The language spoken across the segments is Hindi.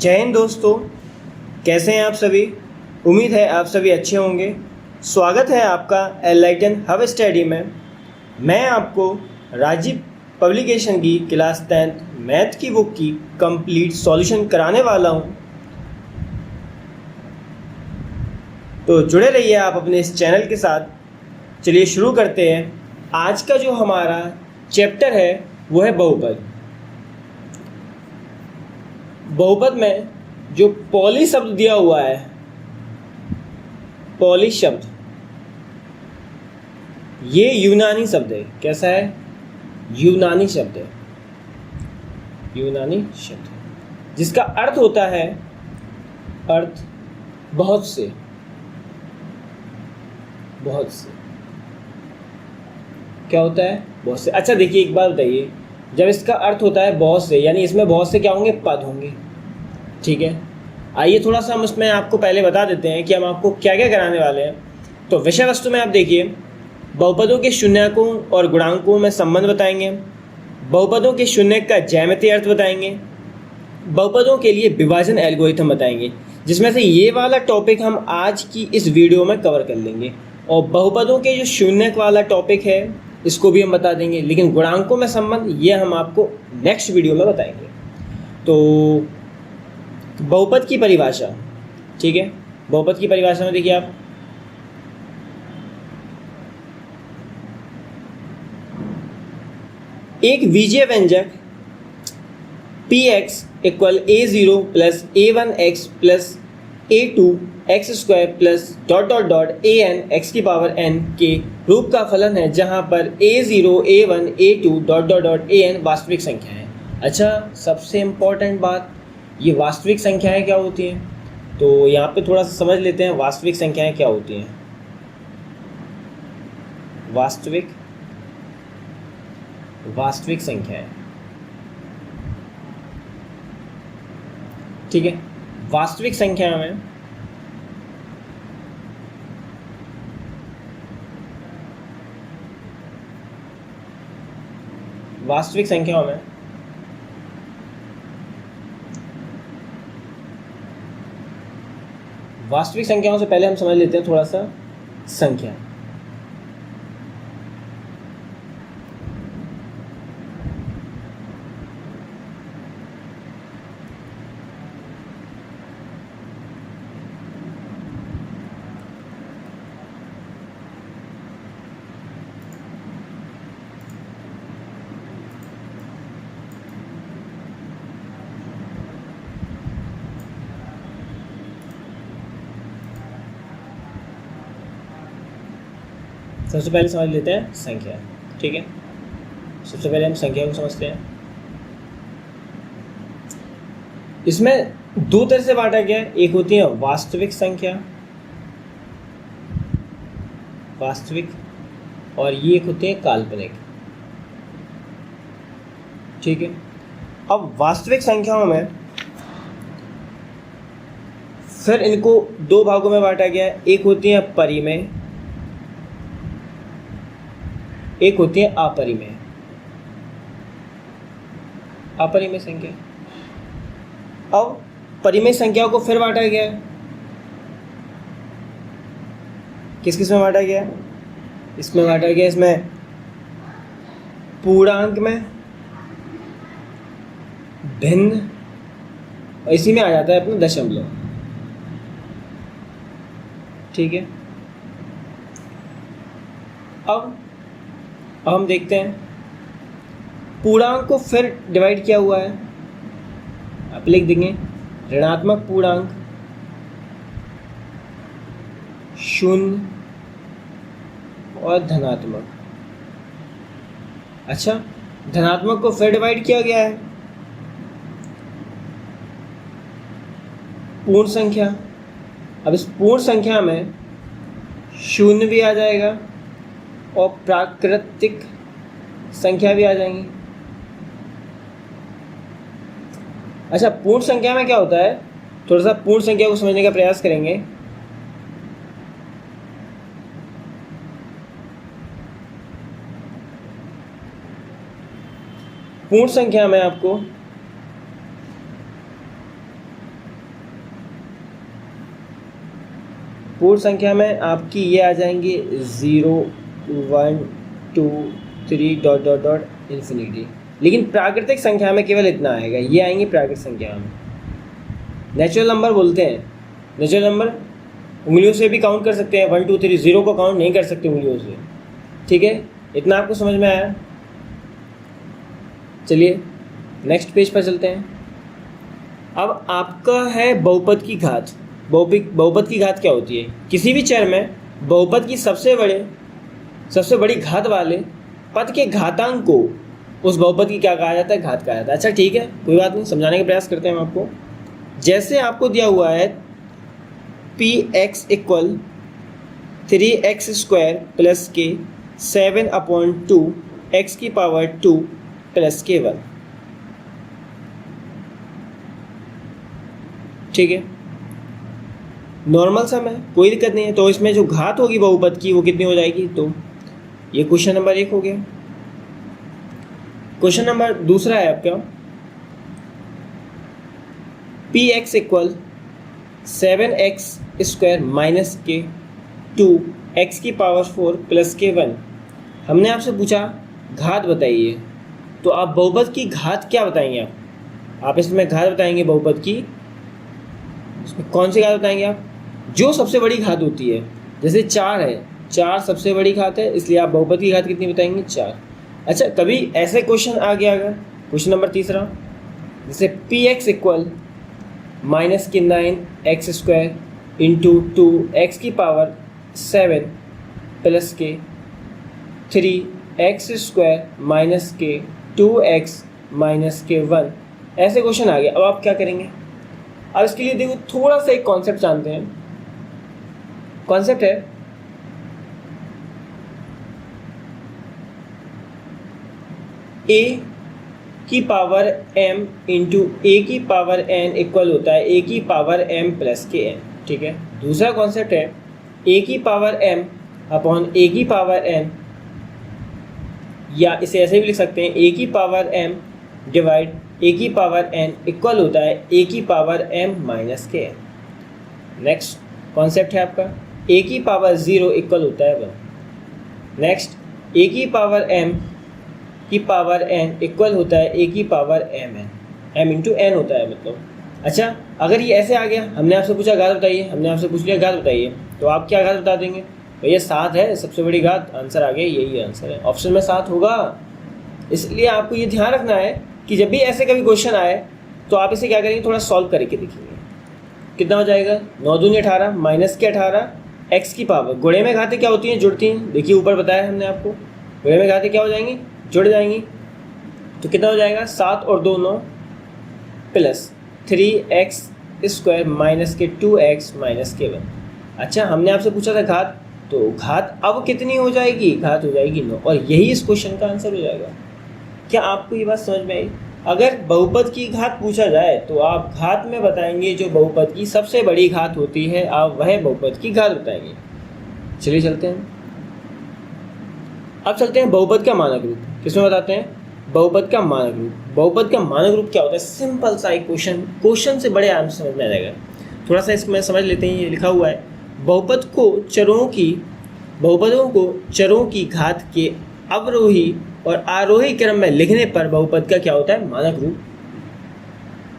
जय हिंद दोस्तों, कैसे हैं आप सभी। उम्मीद है आप सभी अच्छे होंगे। स्वागत है आपका एनलाइटन हब स्टडी में। मैं आपको राजीव पब्लिकेशन की क्लास 10th मैथ की बुक की कंप्लीट सॉल्यूशन कराने वाला हूं। तो जुड़े रहिए आप अपने इस चैनल के साथ। चलिए शुरू करते हैं। आज का जो हमारा चैप्टर है वो है बहुपद। बहुपद में जो पॉली शब्द दिया हुआ है, पॉली शब्द, ये यूनानी शब्द है। कैसा है? यूनानी शब्द है। यूनानी शब्द जिसका अर्थ होता है अर्थ बहुत से। बहुत से क्या होता है? बहुत से। अच्छा देखिए, एक बात बताइए, जब इसका अर्थ होता है बहुत से, यानी इसमें बहुत से क्या होंगे? पद होंगे। ठीक है, आइए थोड़ा सा हम इसमें आपको पहले बता देते हैं कि हम आपको क्या क्या कराने वाले हैं। तो विषय वस्तु में आप देखिए, बहुपदों के शून्यकों और गुणांकों में संबंध बताएंगे, बहुपदों के शून्यक का ज्यामितीय अर्थ बताएंगे, बहुपदों के लिए विभाजन एल्गोरिथम बताएंगे, जिसमें से ये वाला टॉपिक हम आज की इस वीडियो में कवर कर लेंगे। और बहुपदों के जो शून्यक वाला टॉपिक है इसको भी हम बता देंगे, लेकिन गुणांकों में संबंध ये हम आपको नेक्स्ट वीडियो में बताएंगे। तो बहुपद की परिभाषा, ठीक है, बहुपद की परिभाषा में देखिए आप, एक बीजीय व्यंजक px equal a0 plus a1x plus a2 x square plus dot dot dot an x की पावर n के रूप का फलन है, जहां पर a0 a1 a2 dot dot dot an वास्तविक संख्या है। अच्छा, सबसे इम्पोर्टेंट बात, ये वास्तविक संख्याएं क्या होती हैं? तो यहाँ पे थोड़ा सा समझ लेते हैं वास्तविक संख्याएं क्या होती हैं। वास्तविक संख्याएं, ठीक है। वास्तविक संख्या में वास्तविक संख्याओं में वास्तविक संख्याओं से पहले हम समझ लेते हैं थोड़ा सा संख्या। सबसे पहले समझ लेते हैं संख्या, ठीक है। सबसे पहले हम संख्या को समझते हैं। इसमें दो तरह से बांटा गया है, एक होती है वास्तविक संख्या, वास्तविक, और ये एक होती है काल्पनिक, ठीक है। अब वास्तविक संख्याओं में फिर इनको दो भागों में बांटा गया है, एक होती है परिमेय, एक होती है अपरिमेय। अपरिमेय संख्या। अब परिमेय संख्याओं को फिर बांटा गया है, किस किस में बांटा गया है? इसमें बांटा गया, इसमें पूर्णांक में, भिन्न, और इसी में आ जाता है अपना दशमलव, ठीक है। अब हम देखते हैं पूर्णांक को फिर डिवाइड किया हुआ है। आप लिख देंगे ऋणात्मक पूर्णांक, शून्य और धनात्मक। अच्छा, धनात्मक को फिर डिवाइड किया गया है पूर्ण संख्या। अब इस पूर्ण संख्या में शून्य भी आ जाएगा और प्राकृतिक संख्या भी आ जाएंगी। अच्छा, पूर्ण संख्या में क्या होता है, थोड़ा सा पूर्ण संख्या को समझने का प्रयास करेंगे। पूर्ण संख्या में आपको पूर्ण संख्या में आपकी ये आ जाएंगे 0 1 2 3 डॉट डॉट डॉट इन्फिनिटी। लेकिन प्राकृतिक संख्या में केवल इतना आएगा, ये आएंगे प्राकृतिक संख्या में। नेचुरल नंबर बोलते हैं, नेचुरल नंबर उंगलियों से भी काउंट कर सकते हैं, 1 2 3, 0 को काउंट नहीं कर सकते उंगलियों से। ठीक है, इतना आपको समझ में आया। चलिए नेक्स्ट पेज पर चलते हैं। अब आपका है बहुपद की घात। बहुपद की घात क्या होती है? किसी भी चर में बहुपद की सबसे बड़ी घात वाले पद के घातांक को उस बहुपद की क्या कहा जाता है? घात कहा जाता है। अच्छा ठीक है, कोई बात नहीं, समझाने का प्रयास करते हैं हम आपको। जैसे आपको दिया हुआ है px इक्वल 3x² प्लस के 7/2 x की पावर 2 प्लस के 1। ठीक है, नॉर्मल सम है, कोई दिक्कत नहीं है। तो इसमें जो घात होगी बहुपद की वो कितनी हो जाएगी? तो ये क्वेश्चन नंबर 1 हो गया। क्वेश्चन नंबर दूसरा है आपका px इक्वल 7x² माइनस के 2 x की पावर 4 प्लस के 1। हमने आपसे पूछा घात बताइए, तो आप बहुपद की घात क्या बताएंगे? आप इसमें घात बताएंगे बहुपद की, इसमें कौन सी घात बताएंगे आप? जो सबसे बड़ी घात होती है, जैसे 4 है, 4 सबसे बड़ी घात है, इसलिए आप बहुपद की घात कितनी बताएंगे? 4। अच्छा, कभी ऐसे क्वेश्चन आ गया अगर क्वेश्चन नंबर तीसरा, जैसे px इक्वल माइनस के 9x² इंटू 2x की पावर 7 प्लस के 3x² माइनस के 2x माइनस के 1, ऐसे क्वेश्चन आ गया। अब आप क्या करेंगे? अब इसके लिए देखो थोड़ा सा एक कॉन्सेप्ट जानते हैं। कॉन्सेप्ट है a की पावर m इंटू a की पावर n इक्वल होता है a की पावर m प्लस के n। ठीक है, दूसरा कॉन्सेप्ट है a की पावर m अपॉन a की पावर n, या इसे ऐसे भी लिख सकते हैं a की पावर m डिवाइड a की पावर n इक्वल होता है a की पावर m माइनस के n। नेक्स्ट कॉन्सेप्ट है आपका a की पावर 0 इक्वल होता है 1। नेक्स्ट a की पावर m की पावर n इक्वल होता है a की पावर m इंटू n होता है मतलब। अच्छा, अगर ये ऐसे आ गया, हमने आपसे पूछा घात बताइए, हमने आपसे पूछ लिया घात बताइए, तो आप क्या घात बता देंगे? भैया 7 है सबसे बड़ी घात, आंसर आ गया, यही आंसर है, ऑप्शन में 7 होगा। इसलिए आपको ये ध्यान रखना है कि जब भी ऐसे कभी क्वेश्चन आए तो आप इसे क्या करेंगे? थोड़ा सॉल्व करके देखेंगे। कितना हो जाएगा? 9 दूनी 18 माइनस के 18 x की पावर, गुणे में घातें क्या होती हैं? जुड़ती हैं। देखिए ऊपर बताया हमने आपको, गुणे में घातें क्या हो जाएंगी? जुड़ जाएंगी। तो कितना हो जाएगा? 7 और 2 9 प्लस 3x² माइनस के 2x माइनस के 1। अच्छा, हमने आपसे पूछा था घात, तो घात अब कितनी हो जाएगी? घात हो जाएगी 9, और यही इस क्वेश्चन का आंसर हो जाएगा। क्या आपको ये बात समझ में आई? अगर बहुपद की घात पूछा जाए तो आप घात में बताएंगे जो बहुपद की सबसे बड़ी घात होती है, आप वह बहुपद की घात बताएंगे। चलिए चलते हैं, अब चलते हैं बहुपद का मानक रूप। किसमें बताते हैं? बहुपद का मानक रूप। बहुपद का मानक रूप क्या होता है? सिंपल सा एक क्वेश्चन से बड़े आराम से समझ में आ जाएगा। थोड़ा सा इसमें समझ लेते हैं। ये लिखा हुआ है बहुपदों को चरों की घात के अवरोही और आरोही क्रम में लिखने पर बहुपद का क्या होता है? मानक रूप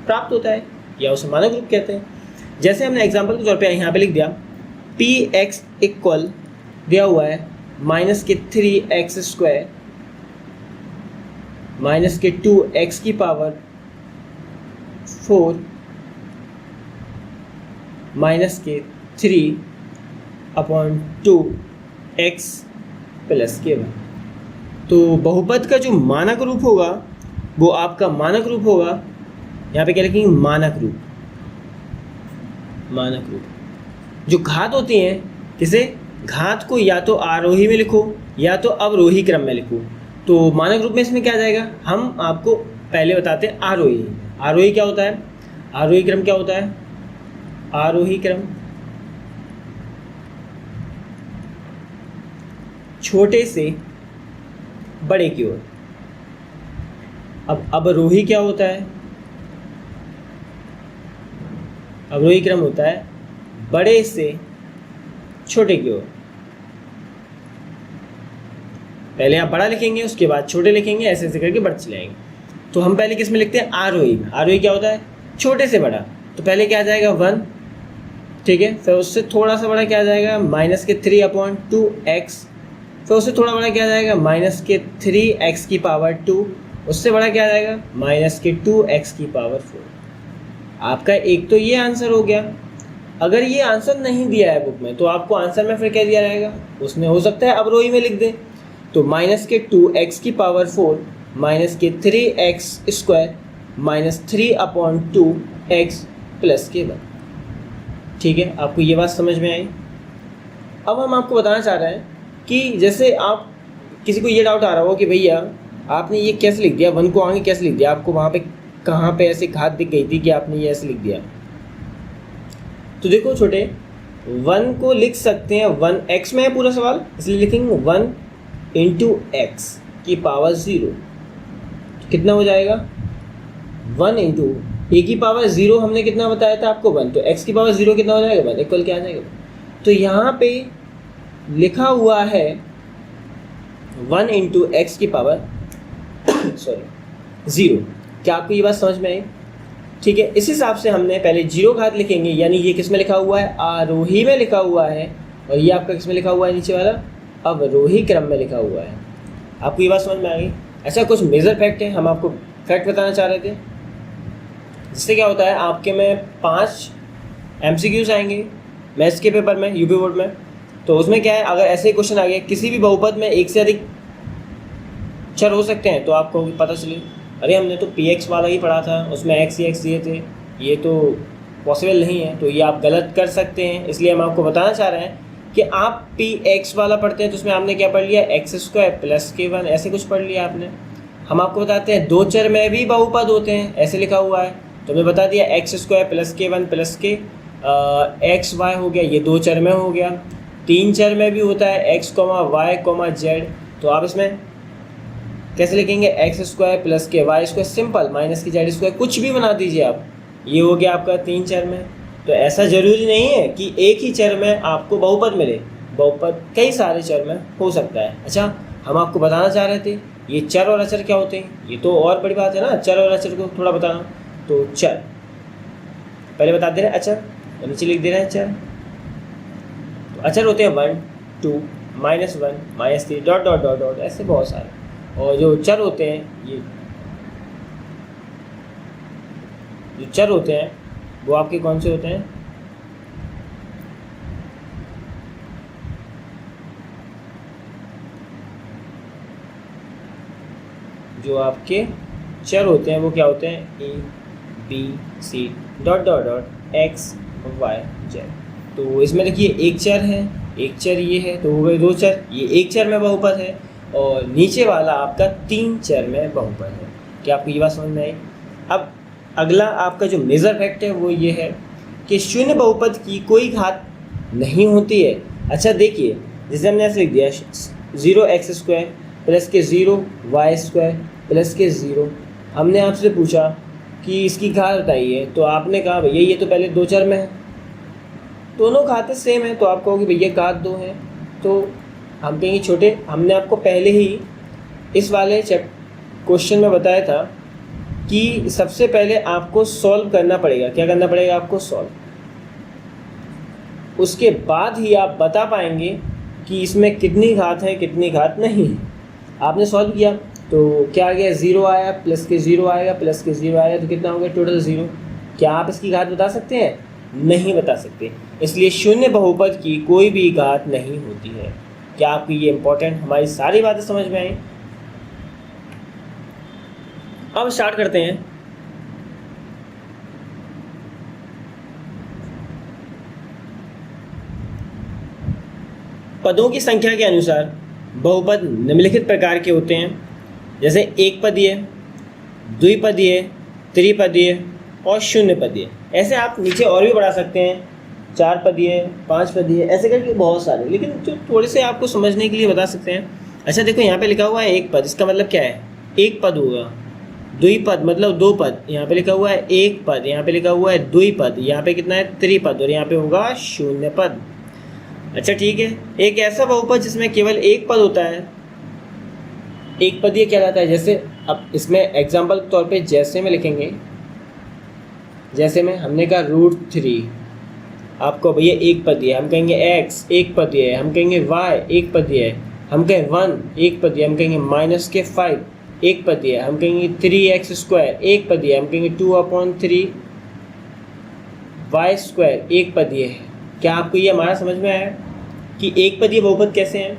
प्राप्त होता है, या उसे मानक रूप कहते हैं। जैसे हमने एग्जाम्पल के तौर पे यहाँ पे लिख दिया px इक्वल दिया हुआ है माइनस के 3x² माइनस के 2x की पावर 4 माइनस के 3/2x प्लस के 1। तो बहुपद का जो मानक रूप होगा वो आपका मानक रूप होगा, यहाँ पे क्या लिखेंगे? मानक रूप। मानक रूप जो घात होती हैं, किसे? घात को या तो आरोही में लिखो या तो अवरोही क्रम में लिखो। तो मानक रूप में इसमें क्या जाएगा? हम आपको पहले बताते हैं आरोही। आरोही क्या होता है? आरोही क्रम क्या होता है? आरोही क्रम छोटे से बड़े की ओर। अब अवरोही क्या होता है? अवरोही क्रम होता है बड़े से छोटे की ओर। पहले आप बड़ा लिखेंगे, उसके बाद छोटे लिखेंगे, ऐसे ऐसे करके बढ़ते चलाएंगे। तो हम पहले किस में लिखते हैं, आरोही में। आरोही क्या होता है, छोटे से बड़ा। तो पहले क्या आ जाएगा 1, ठीक है। फिर उससे थोड़ा सा बड़ा क्या आ जाएगा, -3/2x। फिर उससे थोड़ा बड़ा क्या आ जाएगा, -3x⁴। उससे बड़ा क्या आ जाएगा, -2x⁴। आपका एक तो ये आंसर हो गया। अगर ये आंसर नहीं दिया है बुक में, तो आपको आंसर में फिर क्या दिया रहेगा, उसमें हो सकता है अवरोही में लिख दें। तो -2x⁴ -3x² -3/2x +1। ठीक है, आपको ये बात समझ में आई। अब हम आपको बताना चाह रहे हैं कि जैसे आप किसी को ये डाउट आ रहा हो कि भैया आपने ये कैसे लिख दिया, 1 को आगे कैसे लिख दिया, आपको वहाँ पे कहाँ पे ऐसे घात दिख गई थी कि आपने ये ऐसे लिख दिया। तो देखो छोटे, 1 को लिख सकते हैं 1x में है पूरा सवाल, इसलिए लिखेंगे 1 × x⁴। कितना हो जाएगा, 1 × a⁴ हमने कितना बताया था आपको 1, तो x⁴ कितना हो जाएगा 1, इक्वल क्या आ जाएगा। तो यहाँ पे लिखा हुआ है 1 × x⁴ सॉरी 0। क्या आपको ये बात समझ में आई, ठीक है। इस हिसाब से हमने पहले 0 घात लिखेंगे, यानी ये किस में लिखा हुआ है, आरोही में लिखा हुआ है, और ये आपका किस में लिखा हुआ है, नीचे वाला अवरोही क्रम में लिखा हुआ है। आपको ये बात समझ में आ गई। ऐसा कुछ मेजर फैक्ट है, हम आपको फैक्ट बताना चाह रहे थे। जिससे क्या होता है, आपके में 5 MCQs आएंगे मैथ्स के पेपर में, यूपी बोर्ड में। तो उसमें क्या है, अगर ऐसे क्वेश्चन आ गए किसी भी बहुपद में एक से अधिक चर हो सकते हैं, तो आपको पता चले अरे हमने तो px वाला ही पढ़ा था, उसमें x ही x दिए थे, ये तो पॉसिबल नहीं है। तो ये आप गलत कर सकते हैं, इसलिए हम आपको बताना चाह रहे हैं कि आप px वाला पढ़ते हैं तो उसमें आपने क्या पढ़ लिया, x² + k1 ऐसे कुछ पढ़ लिया आपने। हम आपको बताते हैं 2 चर में भी बहुपद होते हैं, ऐसे लिखा हुआ है। तो मैं बता दिया x² + k1 + k x y हो गया, ये 2 चर में हो गया। 3 चर में भी होता है x, y, z। तो आप इसमें कैसे लिखेंगे, x² + k y², simple, -z², कुछ भी बना दीजिए आप। ये हो गया आपका 3 चर में। तो ऐसा ज़रूरी नहीं है कि एक ही चर में आपको बहुपद मिले, बहुपद कई सारे चर में हो सकता है। अच्छा, हम आपको बताना चाह रहे थे ये चर और अचर क्या होते हैं, ये तो और बड़ी बात है ना, चर और अचर को थोड़ा बताना। तो चर पहले बता दे रहे हैं, अचर और नीचे लिख दे रहे हैं चर। तो अचर होते हैं 1, 2, -1, -3 ... ऐसे बहुत सारे। और जो चर होते हैं, ये जो चर होते हैं वो आपके कौन से होते हैं, जो आपके चर होते हैं वो क्या होते हैं, a b c ... x y z। तो इसमें देखिए एक चर है, एक चर ये है, तो हो गए 2 चर। ये एक चर में बहुपद है, और नीचे वाला आपका 3 चर में बहुपद है। क्या आपको ये बात समझ में आई। अब अगला आपका जो मेजर फैक्ट है वो ये है कि शून्य बहुपद की कोई घात नहीं होती है। अच्छा देखिए, जैसे हमने ऐसे लिख दिया 0x² + k0 y² + k0। हमने आपसे पूछा कि इसकी घात बताइए, तो आपने कहा भैया ये तो पहले 2 चर में है, दोनों घातें सेम है। तो आप कहोगे भैया घात 2 है, तो हम कहेंगे छोटे, हमने आपको पहले ही इस वाले क्वेश्चन में बताया था कि सबसे पहले आपको सॉल्व करना पड़ेगा। क्या करना पड़ेगा आपको, सॉल्व। उसके बाद ही आप बता पाएंगे कि इसमें कितनी घात है कितनी घात नहीं है। आपने सॉल्व किया तो क्या आ गया, 0 आया, +k0 आएगा, +k0 आएगा, तो कितना हो गया टोटल 0। क्या आप इसकी घात बता सकते हैं, नहीं बता सकते। इसलिए शून्य बहुपद की कोई भी घात नहीं होती है। क्या आपकी ये इम्पोर्टेंट हमारी सारी बातें समझ में आई। अब स्टार्ट करते हैं। पदों की संख्या के अनुसार बहुपद निम्नलिखित प्रकार के होते हैं, जैसे एक पदीय, द्विपदीय, त्रिपदीय और शून्य पदीय। ऐसे आप नीचे और भी बढ़ा सकते हैं, 4 पदीय, 5 पदीय, ऐसे करके बहुत सारे, लेकिन जो थोड़े से आपको समझने के लिए बता सकते हैं। अच्छा देखो, यहाँ पे लिखा हुआ है एक पद, इसका मतलब क्या है, एक पद होगा। द्विपद मतलब 2 पद, यहाँ पे लिखा हुआ है एक पद, यहाँ पे लिखा हुआ है द्विपद, यहाँ पे कितना है त्रिपद, और यहाँ पे होगा शून्य पद। अच्छा ठीक है, एक ऐसा बहुपद जिसमें केवल एक पद होता है, एक पद ये कहलाता है। जैसे अब इसमें एग्जाम्पल के तौर पे जैसे में लिखेंगे, जैसे में हमने कहा √3, आपको भैया एक पद है, हम कहेंगे x एक पद है, हम कहेंगे y एक पद है, हम कहें 1 एक पद है, हम कहेंगे -5 एक पद है, हम कहेंगे 3x² एक पद है, हम कहेंगे 2/3 y² एक पद है। क्या आपको ये हमारा समझ में आया कि एक पदीय बहुपद कैसे हैं?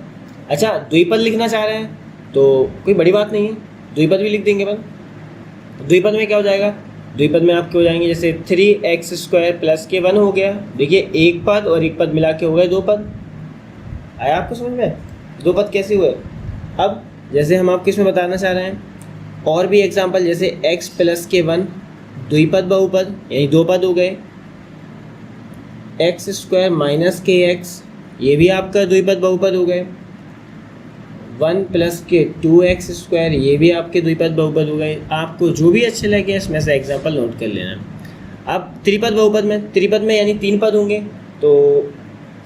अच्छा, द्विपद लिखना चाह रहे हैं तो कोई बड़ी बात नहीं है, द्विपद भी लिख देंगे अपन। द्विपद में क्या हो जाएगा? द्विपद में आपके हो जाएंगे जैसे 3x² प्लस के 1 हो गया। देखिए एक पद और एक पद मिला के हो गए 2 पद। आया आपको समझ में? 2 पद कैसे हुए? अब जैसे हम आपको इसमें बताना चाह रहे हैं और भी एग्जाम्पल, जैसे x प्लस के 1 द्विपद बहुपद, यानी 2 पद हो गए। x² माइनस के x, ये भी आपका द्विपद बहुपद हो गए। 1 प्लस के 2x², ये भी आपके द्विपद बहुपद हो गए। आपको जो भी अच्छे लगे इसमें से एग्जाम्पल नोट कर लेना। अब त्रिपद बहुपद में, त्रिपद में यानी 3 पद होंगे तो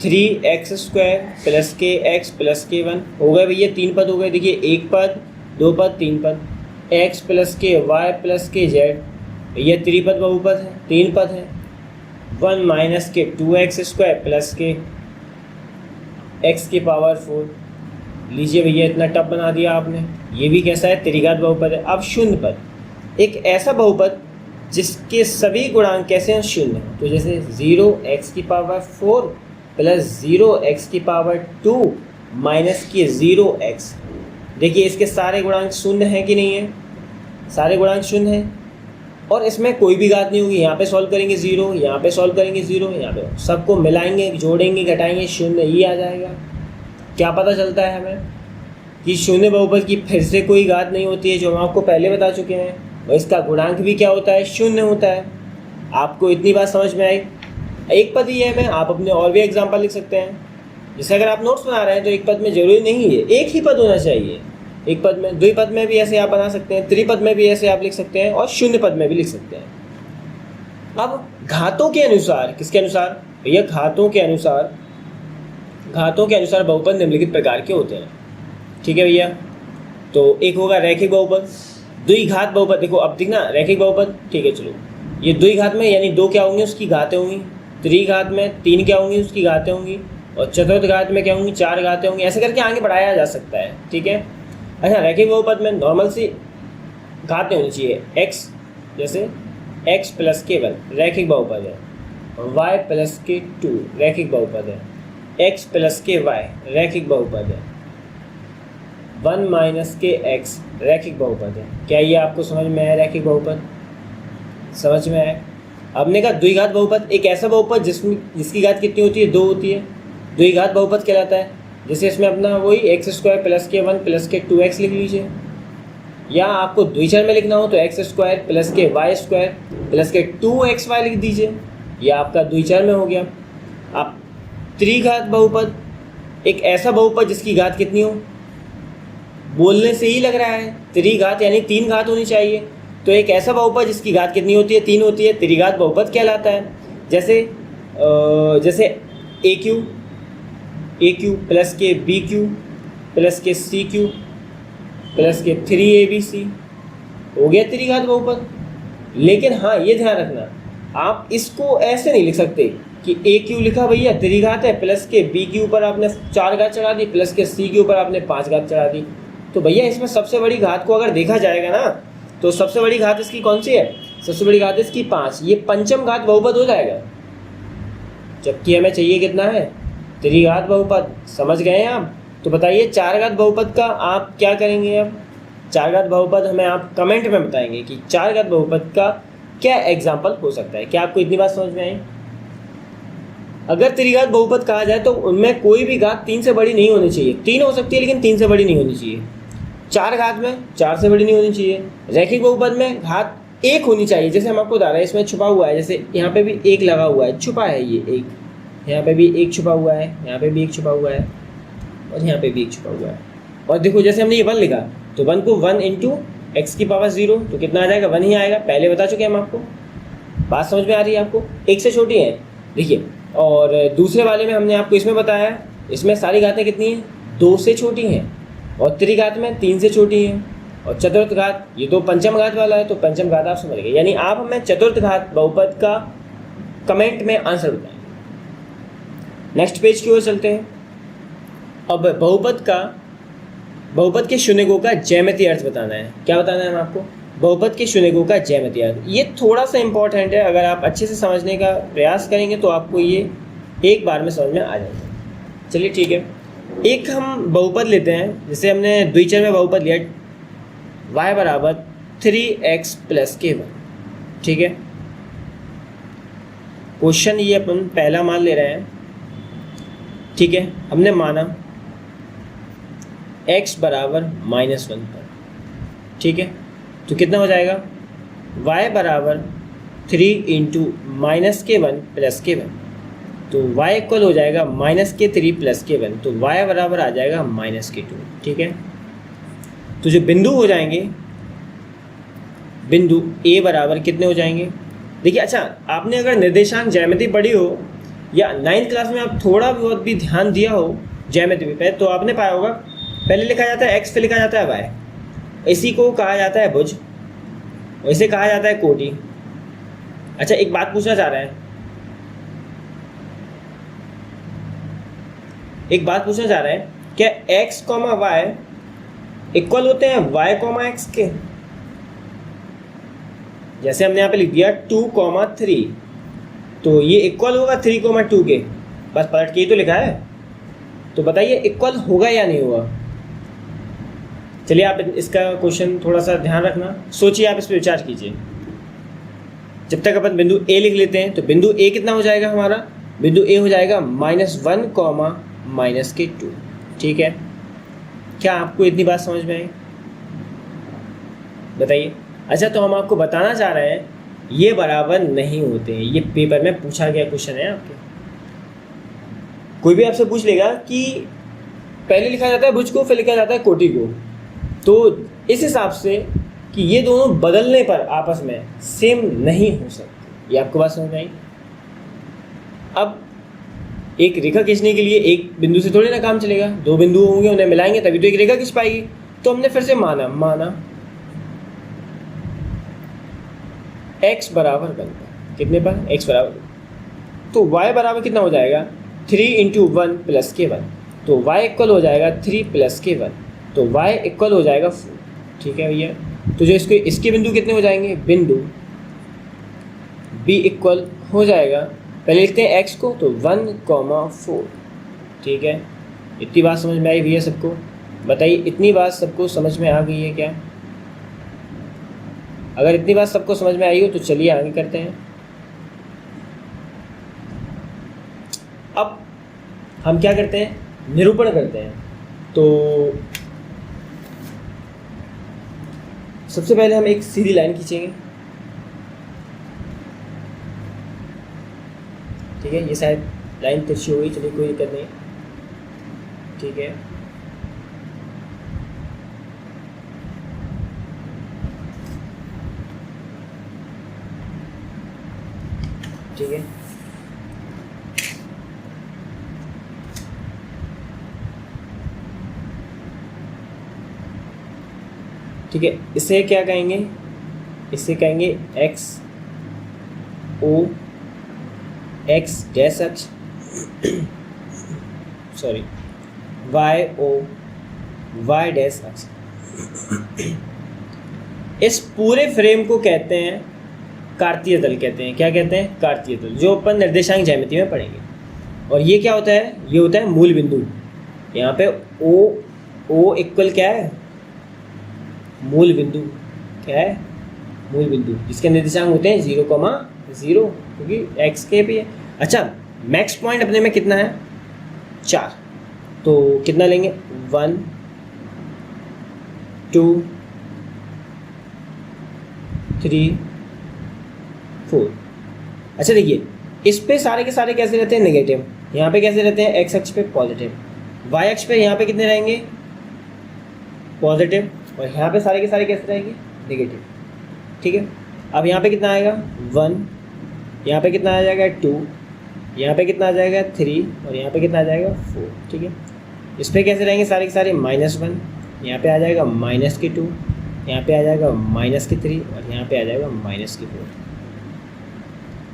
3x² प्लस के x प्लस के 1 हो गए भैया, 3 पद हो गए। देखिए एक पद, 2 पद, 3 पद। x प्लस के y प्लस के z, ये त्रिपद बहुपद है, 3 पद है। 1 माइनस के 2x² प्लस के x की पावर 4। लीजिए भैया इतना टफ बना दिया आपने, ये भी कैसा है? त्रिघात बहुपद है। अब शून्य पद, एक ऐसा बहुपद जिसके सभी गुणांक कैसे हैं? शून्य। तो जैसे 0x की पावर 4 प्लस 0x की पावर 2 माइनस की 0x। देखिए इसके सारे गुणांक शून्य हैं कि नहीं है? सारे गुणांक शून्य हैं और इसमें कोई भी घात नहीं होगी। यहाँ पे सॉल्व करेंगे 0, यहाँ पे सॉल्व करेंगे 0, यहाँ पे सबको मिलाएंगे, जोड़ेंगे, घटाएंगे, शून्य ही आ जाएगा। क्या पता चलता है हमें कि शून्य बहुपद की फिर से कोई घात नहीं होती है, जो हम आपको पहले बता चुके हैं। और इसका गुणांक भी क्या होता है? शून्य होता है। आपको इतनी बात समझ में आई? एक पद ही है में आप अपने और भी एग्जाम्पल लिख सकते हैं। जैसे अगर आप नोट्स बना रहे हैं तो एक पद में जरूरी नहीं है एक ही पद होना चाहिए। एक पद में, द्विपद में भी ऐसे आप बना सकते हैं, त्रिपद में भी ऐसे आप लिख सकते हैं और शून्य पद में भी लिख सकते हैं। अब घातों के अनुसार, किसके अनुसार भैया? घातों के अनुसार, घातों के अनुसार बहुपद निम्नलिखित प्रकार के होते हैं। ठीक है भैया, तो एक होगा रैखिक बहुपद, द्विघात बहुपद। देखो अब दिखना, रैखिक बहुपद, ठीक है चलो, ये द्विघात में यानी 2 क्या होंगी? उसकी घातें होंगी। त्रिघात में 3 क्या होंगी? उसकी घातें होंगी। और चतुर्थ घात में क्या होंगी? 4 घातें होंगी। ऐसे करके आगे बढ़ाया जा सकता है। ठीक है। अच्छा, रैखिक बहुपद में नॉर्मल सी घातें होनी चाहिए। x, जैसे x प्लस के 1 रैखिक बहुपद है, और y प्लस के 2 रैखिक बहुपद है, x प्लस के y रैखिक बहुपद है, 1 माइनस के x रैखिक बहुपद है। क्या ये आपको समझ में आया? रैखिक बहुपद समझ में आया? हमने कहा द्विघात बहुपद, एक ऐसा बहुपद जिसकी घात कितनी होती है? 2 होती है, द्विघात बहुपद कहलाता है। जैसे इसमें अपना वही x² प्लस के 1 प्लस के 2x लिख लीजिए, या आपको द्विचर में लिखना हो तो x² प्लस के y² प्लस के 2xy लिख दीजिए, यह आपका द्विचर में हो गया। आप त्रिघात बहुपद, एक ऐसा बहुपद जिसकी घात कितनी हो? बोलने से ही लग रहा है त्रिघात यानी 3 घात होनी चाहिए, तो एक ऐसा बहुपद जिसकी घात कितनी होती है? 3 होती है, त्रिघात बहुपद कहलाता है। जैसे AQ प्लस के BQ प्लस के CQ प्लस के 3ABC हो गया त्रिघात बहुपद। लेकिन हाँ, ये ध्यान रखना, आप इसको ऐसे नहीं लिख सकते कि AQ लिखा भैया त्रिघात है, प्लस के B के ऊपर आपने 4 घात चढ़ा दी, प्लस के C के ऊपर आपने 5 घात चढ़ा दी। तो भैया इसमें सबसे बड़ी घात को अगर देखा जाएगा ना, तो सबसे बड़ी घात इसकी कौन सी है? सबसे बड़ी घात इसकी 5। ये पंचम घात बहुपद हो जाएगा, जबकि हमें चाहिए कितना है? त्रिघात बहुपद। समझ गए हैं आप? तो बताइए 4 घात बहुपद का आप क्या करेंगे? अब 4 घात बहुपद हमें आप कमेंट में बताएंगे कि 4 घात बहुपद का क्या एग्जाम्पल हो सकता है। क्या आपको इतनी बात समझ में आई? अगर त्रिघात बहुपद कहा जाए तो उनमें कोई भी घात 3 से बड़ी नहीं होनी चाहिए। 3 हो सकती है लेकिन 3 से बड़ी नहीं होनी चाहिए। 4 घात में 4 से बड़ी नहीं होनी चाहिए। रैखिक बहुपद में घात 1 होनी चाहिए। जैसे हम आपको बता रहे हैं, इसमें छुपा हुआ है, जैसे यहाँ पे भी 1 लगा हुआ है, छुपा है ये 1, यहाँ पे भी 1 छुपा हुआ है, यहाँ पे भी 1 छुपा हुआ है, और यहाँ पे भी 1 छुपा हुआ है। और देखो जैसे हमने ये 1 लिखा, तो 1 को 1 इंटू x की पावर 0, तो कितना आ जाएगा? 1 ही आएगा। पहले बता चुके हम आपको। बात समझ में आ रही है आपको? 1 से छोटी है। देखिए और दूसरे वाले में हमने आपको इसमें बताया, इसमें सारी घातें कितनी हैं, 2 से छोटी हैं, और त्रिघात में 3 से छोटी हैं, और चतुर्थ घात ये तो पंचम घात वाला है, तो पंचम घात आप समझ गए। यानी आप हमें चतुर्थ घात बहुपद का कमेंट में आंसर बताएं। नेक्स्ट पेज की ओर चलते हैं। अब बहुपद के शून्यकों का ज्यामितीय अर्थ बताना है। क्या बताना है हम आपको, बहुपद के शून्यकों का ज्यामितीय अर्थ। ये थोड़ा सा इंपॉर्टेंट है, अगर आप अच्छे से समझने का प्रयास करेंगे तो आपको ये एक बार में समझ में आ जाएगा। चलिए ठीक है, एक हम बहुपद लेते हैं, जैसे हमने द्विचर में बहुपद लिया y बराबर 3x + k1। ठीक है, क्वेश्चन ये अपन पहला मान ले रहे हैं। ठीक है, हमने माना x बराबर -1 पर। ठीक है, तो कितना हो जाएगा, y बराबर 3 × -k1 + k1, तो y इक्वल हो जाएगा -k3 + k1, तो y बराबर आ जाएगा -k2। ठीक है, तो जो बिंदु हो जाएंगे, बिंदु A बराबर कितने हो जाएंगे, देखिए। अच्छा, आपने अगर निर्देशांक ज्यामिति पढ़ी हो या 9th क्लास में आप थोड़ा बहुत भी ध्यान दिया हो ज्यामिति पे, तो आपने पाया होगा पहले लिखा जाता है x, फिर लिखा जाता है y। इसी को कहा जाता है भुज, और इसे कहा जाता है कोटि। अच्छा, एक बात पूछना चाह रहे हैं, क्या x, y इक्वल होते हैं y, x के? जैसे हमने यहाँ पे लिख दिया 2, 3, तो ये इक्वल होगा 3, 2 के, बस पलट के ही तो लिखा है। तो बताइए इक्वल होगा या नहीं होगा। चलिए आप इसका क्वेश्चन थोड़ा सा ध्यान रखना, सोचिए, आप इस पर विचार कीजिए। जब तक अपन बिंदु A लिख लेते हैं, तो बिंदु A कितना हो जाएगा हमारा, बिंदु A हो जाएगा -1, -k2। ठीक है, क्या आपको इतनी बात समझ में आई, बताइए। अच्छा, तो हम आपको बताना चाह रहे हैं ये बराबर नहीं होते हैं। ये पेपर में पूछा गया क्वेश्चन है आपके। कोई भी आपसे पूछ लेगा कि पहले लिखा जाता है भुज को, फिर लिखा जाता है कोटि को, तो इस हिसाब से कि ये दोनों बदलने पर आपस में सेम नहीं हो सकते। ये आपको बात समझ में आई। अब एक रेखा खींचने के लिए एक बिंदु से थोड़ी ना काम चलेगा, 2 बिंदु होंगे, उन्हें मिलाएंगे तभी तो एक रेखा खींच पाएगी। तो हमने फिर से माना x बराबर बनता है कितने पर, x बराबर, तो y बराबर कितना हो जाएगा, 3 × 1 + k1, तो y इक्वल हो जाएगा 3 + k1, तो y इक्वल हो जाएगा 4। ठीक है भैया, तो जो इसके बिंदु कितने हो जाएंगे, बिंदु b इक्वल हो जाएगा, पहले लिखते हैं x को, तो 1, 4। ठीक है, इतनी बात समझ में आई भैया सबको, बताइए इतनी बात सबको समझ में आ गई है क्या। अगर इतनी बात सबको समझ में आई हो तो चलिए आगे करते हैं। अब हम क्या करते हैं, निरूपण करते हैं। तो सबसे पहले हम एक सीधी लाइन खींचेंगे। ठीक है, ये शायद लाइन तिरछी हो गई, चलिए कोई दिक्कत नहीं। ठीक है, ठीक है, ठीक है, इसे क्या कहेंगे, इसे कहेंगे x O x डैश अक्ष, sorry y O y dash अक्ष। इस पूरे फ्रेम को कहते हैं कार्तीय तल, कहते हैं। क्या कहते हैं, कार्तीय तल, जो अपन निर्देशांक ज्यामिति में पढ़ेंगे। और ये क्या होता है, ये होता है मूल बिंदु। यहाँ पे O इक्वल क्या है, मूल बिंदु। क्या है, मूल बिंदु, जिसके निर्देशांक होते हैं 0, 0, क्योंकि x के भी है। अच्छा, मैक्स पॉइंट अपने में कितना है, 4, तो कितना लेंगे, 1, 2, 3, 4। अच्छा देखिए, इस पे सारे के सारे कैसे रहते हैं, नेगेटिव। यहाँ पे कैसे रहते हैं, x अक्ष पे पॉजिटिव, y अक्ष पे यहाँ पे कितने रहेंगे, पॉजिटिव, और यहाँ पे सारे के सारे कैसे रहेंगे, नेगेटिव। ठीक है, अब यहाँ पे कितना आएगा, 1, यहाँ पे कितना आ जाएगा, 2, यहाँ पे कितना आ जाएगा 3 और यहाँ पे कितना आ जाएगा 4, ठीक है। इस पर कैसे रहेंगे सारे के सारे -1, यहाँ पे आ जाएगा -2, यहाँ पे आ जाएगा -3 और यहाँ पे आ जाएगा -4।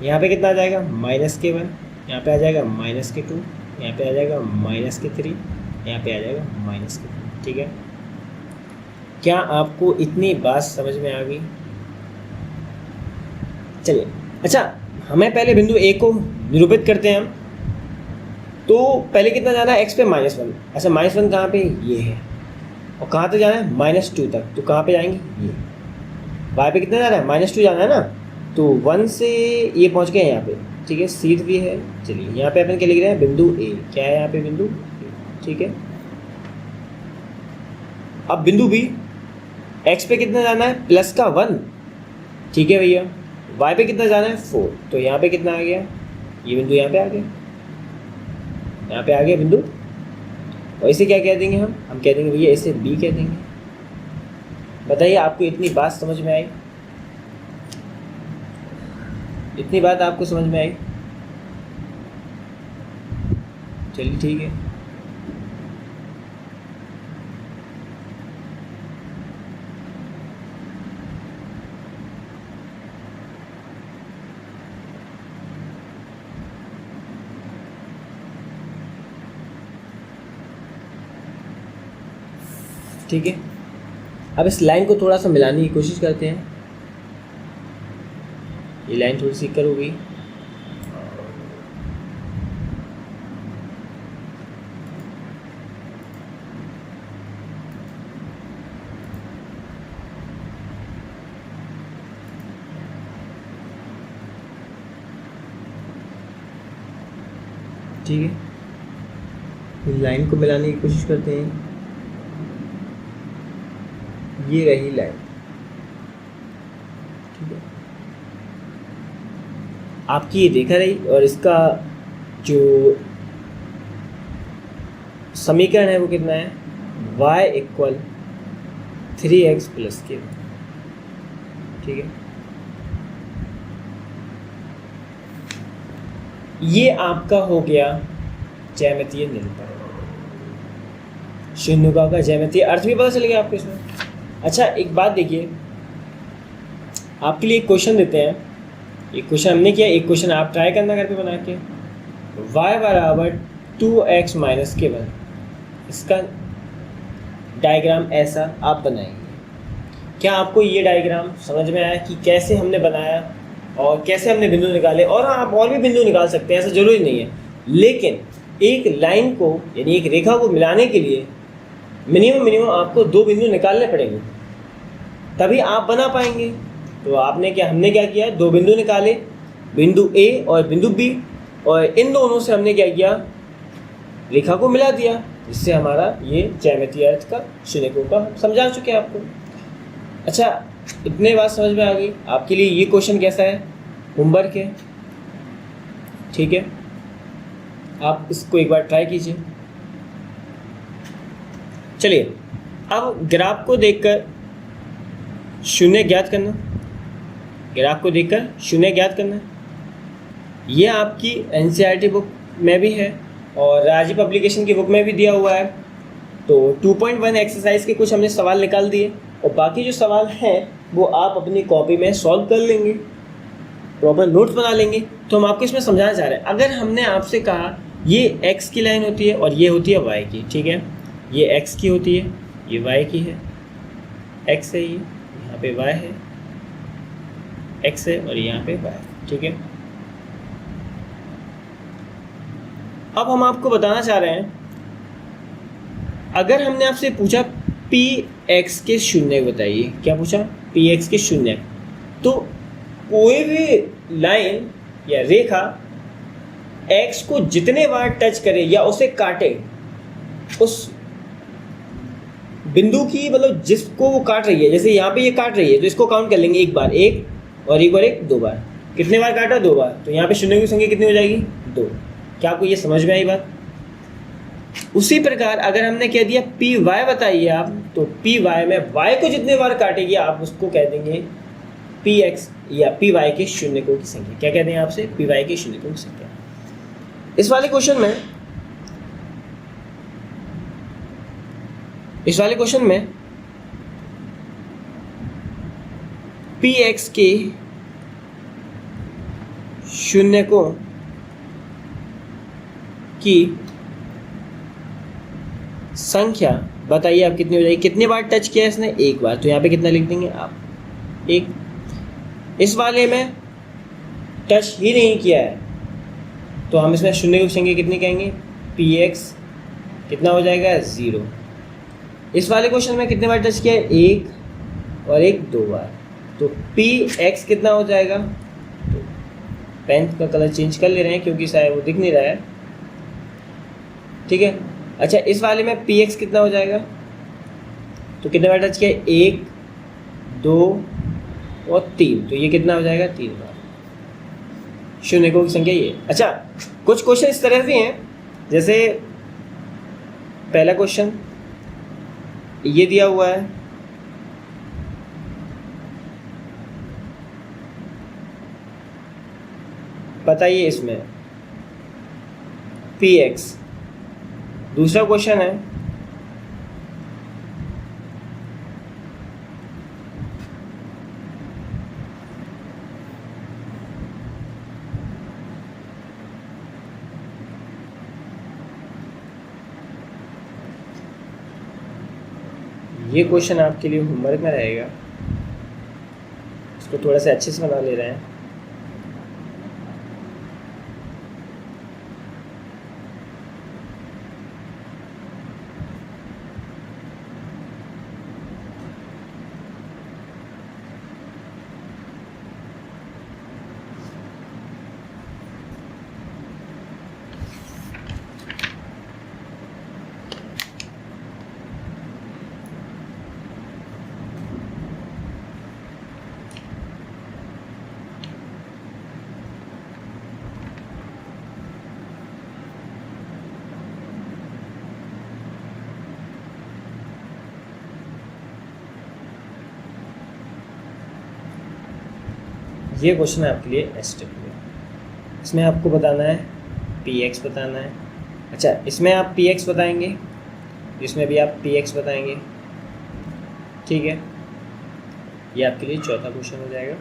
यहाँ पे कितना आ जाएगा -1, यहाँ पे आ जाएगा -2, यहाँ पे आ जाएगा -3, यहाँ पे आ जाएगा -4, ठीक है। क्या आपको इतनी बात समझ में आ गई? चलिए, अच्छा हमें पहले बिंदु ए को निरूपित करते हैं हम। तो पहले कितना जाना है x पे -1। अच्छा -1 कहाँ पे? ये है। और कहाँ तक जाना है? -2 तक। तो कहाँ पे जाएंगे? ये। y पे कितना जाना है? -2 जाना है ना। तो 1 से ये पहुँच गए यहाँ पे, ठीक है। सीध भी है। चलिए यहाँ पे अपन क्या लिख रहे हैं? बिंदु ए। क्या है यहाँ पे? बिंदु ए, ठीक है। अब बिंदु बी, x पे कितना जाना है? +1, ठीक है भैया। y पे कितना जाना है? 4। तो यहाँ पे कितना आ गया? ये बिंदु यहाँ पे आ गया, यहाँ पे आ गया बिंदु। और इसे क्या कह देंगे हम? कह देंगे भैया इसे b कह देंगे। बताइए आपको इतनी बात समझ में आई? इतनी बात आपको समझ में आई? चलिए ठीक है। ठीक है, अब इस लाइन को थोड़ा सा मिलाने की कोशिश करते हैं। ये लाइन थोड़ी सी कर होगी। ठीक है, इस लाइन को मिलाने की कोशिश करते हैं। ये रही लाइन, ठीक है। आपकी ये देखा रही, और इसका जो समीकरण है वो कितना है? y = 3x + k, ठीक है। ये आपका हो गया ज्यामितीय निरूपण। शून्यका का ज्यामितीय अर्थ भी पता चल गया आपको इसमें। अच्छा एक बात देखिए, आपके लिए एक क्वेश्चन देते हैं। एक क्वेश्चन हमने किया, एक क्वेश्चन आप ट्राई करना घर पे बना के। y = 2x - k1, इसका डायग्राम ऐसा आप बनाएंगे। क्या आपको ये डायग्राम समझ में आया कि कैसे हमने बनाया और कैसे हमने बिंदु निकाले? और हाँ, आप और भी बिंदु निकाल सकते हैं, ऐसा जरूरी नहीं है। लेकिन एक लाइन को यानी एक रेखा को मिलाने के लिए मिनिमम आपको 2 बिंदु निकालने पड़ेंगे, तभी आप बना पाएंगे। तो हमने क्या किया? 2 बिंदु निकाले, बिंदु ए और बिंदु बी, और इन दोनों से हमने क्या किया? रेखा को मिला दिया, जिससे हमारा ये ज्यामितीय अर्थ का शून्यकोण का समझा चुके हैं आपको। अच्छा इतने बात समझ में आ गई। आपके लिए ये क्वेश्चन कैसा है? होमवर्क है, ठीक है। आप इसको एक बार ट्राई कीजिए। चलिए अब ग्राफ को देखकर शून्य ज्ञात करना। ग्राफ को देखकर शून्य ज्ञात करना, ये आपकी एनसीईआरटी बुक में भी है और राजीव पब्लिकेशन की बुक में भी दिया हुआ है। तो 2.1 एक्सरसाइज के कुछ हमने सवाल निकाल दिए, और बाकी जो सवाल हैं वो आप अपनी कॉपी में सॉल्व कर लेंगे, प्रॉपर नोट्स बना लेंगे। तो हम आपको इसमें समझाना चाह रहे हैं, अगर हमने आपसे कहा ये x की लाइन होती है और ये होती है y की, ठीक है। ये x की होती है, ये y की है, x है, ये यहाँ पे y है, x है और यहाँ पे y, ठीक है। अब हम आपको बताना चाह रहे हैं, अगर हमने आपसे पूछा px के शून्य बताइए, क्या पूछा? px के शून्य। तो कोई भी लाइन या रेखा x को जितने बार टच करे या उसे काटे, उस बिंदु की मतलब जिसको वो काट रही है, जैसे यहाँ पे ये काट रही है तो इसको काउंट कर लेंगे, एक बार एक, और एक बार एक, 2 बार। कितने बार काटा? 2 बार। तो यहाँ पे शून्य की संख्या कितनी हो जाएगी? 2। क्या आपको ये समझ में आई बात? उसी प्रकार अगर हमने कह दिया py बताइए आप, तो py में y को जितने बार काटेगी आप उसको कह देंगे px या py के शून्यकों की संख्या। क्या कहते हैं आपसे? py के शून्यकों की संख्या। इस वाले क्वेश्चन में पी एक्स के शून्यकों की संख्या बताइए आप कितनी हो जाएगी। कितनी बार टच किया है इसने? एक बार। तो यहाँ पे कितना लिख देंगे आप? एक। इस वाले में टच ही नहीं किया है तो हम इसमें शून्य की संख्या कितनी कहेंगे? पी एक्स कितना हो जाएगा? 0। इस वाले क्वेश्चन में कितने बार टच किया है? एक और एक, 2 बार। तो पी एक्स कितना हो जाएगा? तो पेन का कलर चेंज कर ले रहे हैं क्योंकि शायद वो दिख नहीं रहा है, ठीक है। अच्छा, इस वाले में पी एक्स कितना हो जाएगा? तो कितने बार टच किया? 1, 2 और 3। तो ये कितना हो जाएगा? 3 बार। शून्यकों की संख्या ये। अच्छा, कुछ क्वेश्चन इस तरह से हैं, जैसे पहला क्वेश्चन ये दिया हुआ है, बताइए इसमें पी एक्स। दूसरा क्वेश्चन है ये क्वेश्चन आपके लिए होमवर्क में रहेगा, इसको थोड़ा सा अच्छे से बना ले रहे हैं। ये क्वेश्चन है आपके लिए SW। इसमें आपको बताना है पी एक्स बताना है। अच्छा, इसमें आप पी एक्स बताएंगे, इसमें भी आप पी एक्स बताएंगे, ठीक है। ये आपके लिए चौथा क्वेश्चन हो जाएगा।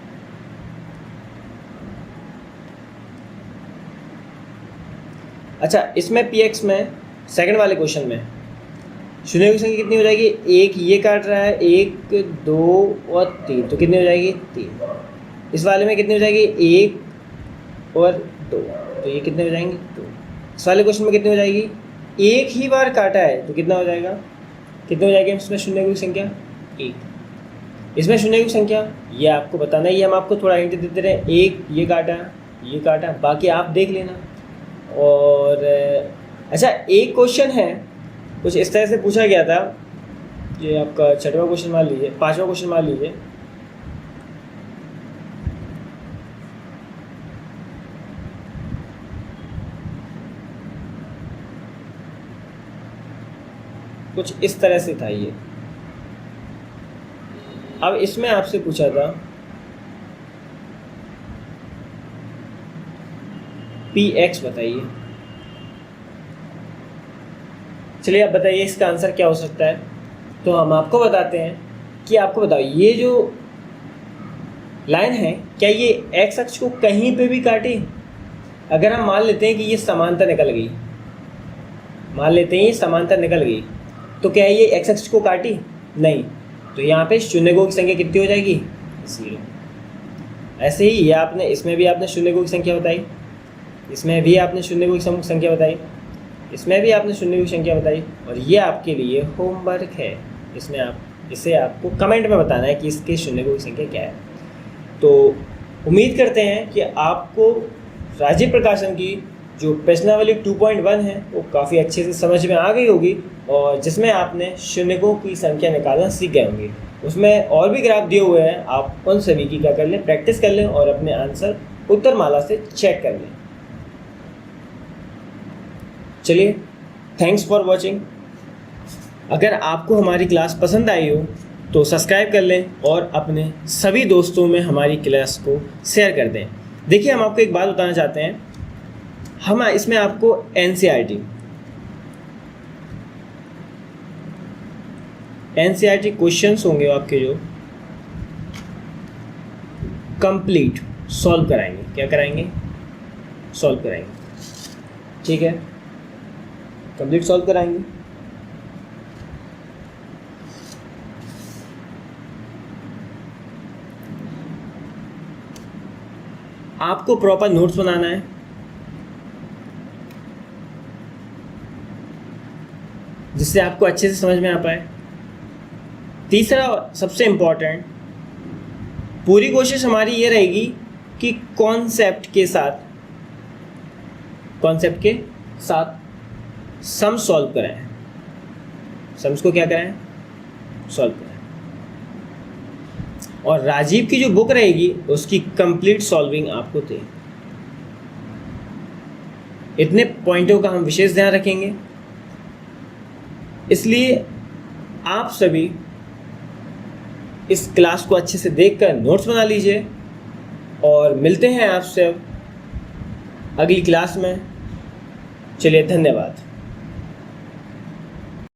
अच्छा, इसमें पी एक्स में सेकंड वाले क्वेश्चन में शून्य की संख्या कितनी हो जाएगी? 1 ये काट रहा है, 1, 2 और 3। तो कितनी हो जाएगी? 3। इस वाले में कितनी हो जाएगी? 1 और 2। तो ये कितने हो जाएंगे? 2। इस वाले क्वेश्चन में कितनी हो जाएगी? एक ही बार काटा है तो कितना हो जाएगा? कितने हो जाएगी इसमें शून्य की संख्या? 1। इसमें शून्य की संख्या ये आपको बताना है, ये हम आपको थोड़ा हिंट देते रहे। 1 ये काटा, बाकी आप देख लेना। और अच्छा, एक क्वेश्चन है कुछ इस तरह से पूछा गया था, ये आपका छठवां क्वेश्चन मान लीजिए, पाँचवा क्वेश्चन मान लीजिए। कुछ इस तरह से था ये। अब इसमें आपसे पूछा था पी एक्स बताइए। चलिए आप बताइए इसका आंसर क्या हो सकता है। तो हम आपको बताते हैं कि आपको बताओ ये जो लाइन है क्या ये एक्स अक्ष को कहीं पे भी काटी? अगर हम मान लेते हैं कि ये समांतर निकल गई, मान लेते हैं ये समांतर निकल गई, तो क्या ये एक्स अक्ष को काटी? नहीं। तो यहाँ पे शून्यकों की संख्या कितनी हो जाएगी? 0। ऐसे ही ये आपने इसमें भी आपने शून्यकों की संख्या बताई, इसमें भी आपने शून्यकों की संख्या बताई, इसमें भी आपने शून्यकों की संख्या बताई। और ये आपके लिए होमवर्क है, इसमें आप इसे आपको कमेंट में बताना है कि इसके शून्यकों की संख्या क्या है। तो उम्मीद करते हैं कि आपको राजीव प्रकाशन की जो प्रश्नावली 2.1 है वो काफ़ी अच्छे से समझ में आ गई होगी, और जिसमें आपने शून्यकों की संख्या निकालना सीख गए होंगे। उसमें और भी ग्राफ दिए हुए हैं, आप उन सभी की क्या कर लें, प्रैक्टिस कर लें और अपने आंसर उत्तरमाला से चेक कर लें। चलिए, थैंक्स फॉर वॉचिंग। अगर आपको हमारी क्लास पसंद आई हो तो सब्सक्राइब कर लें और अपने सभी दोस्तों में हमारी क्लास को शेयर कर दें। देखिए, हम आपको एक बात बताना चाहते हैं, हम इसमें आपको एनसीईआरटी क्वेश्चंस होंगे आपके जो कंप्लीट सॉल्व कराएंगे। क्या कराएंगे? सॉल्व कराएंगे। ठीक है, कंप्लीट सॉल्व कराएंगे। आपको प्रॉपर नोट्स बनाना है, जिससे आपको अच्छे से समझ में आ पाए। तीसरा सबसे इम्पोर्टेंट, पूरी कोशिश हमारी ये रहेगी कि कॉन्सेप्ट के साथ सम सॉल्व कराएं। सम्स को क्या कराएं? सॉल्व कराएं। और राजीव की जो बुक रहेगी उसकी कंप्लीट सॉल्विंग आपको दे। इतने पॉइंटों का हम विशेष ध्यान रखेंगे। इसलिए आप सभी इस क्लास को अच्छे से देखकर नोट्स बना लीजिए और मिलते हैं आपसे अब अगली क्लास में। चलिए, धन्यवाद।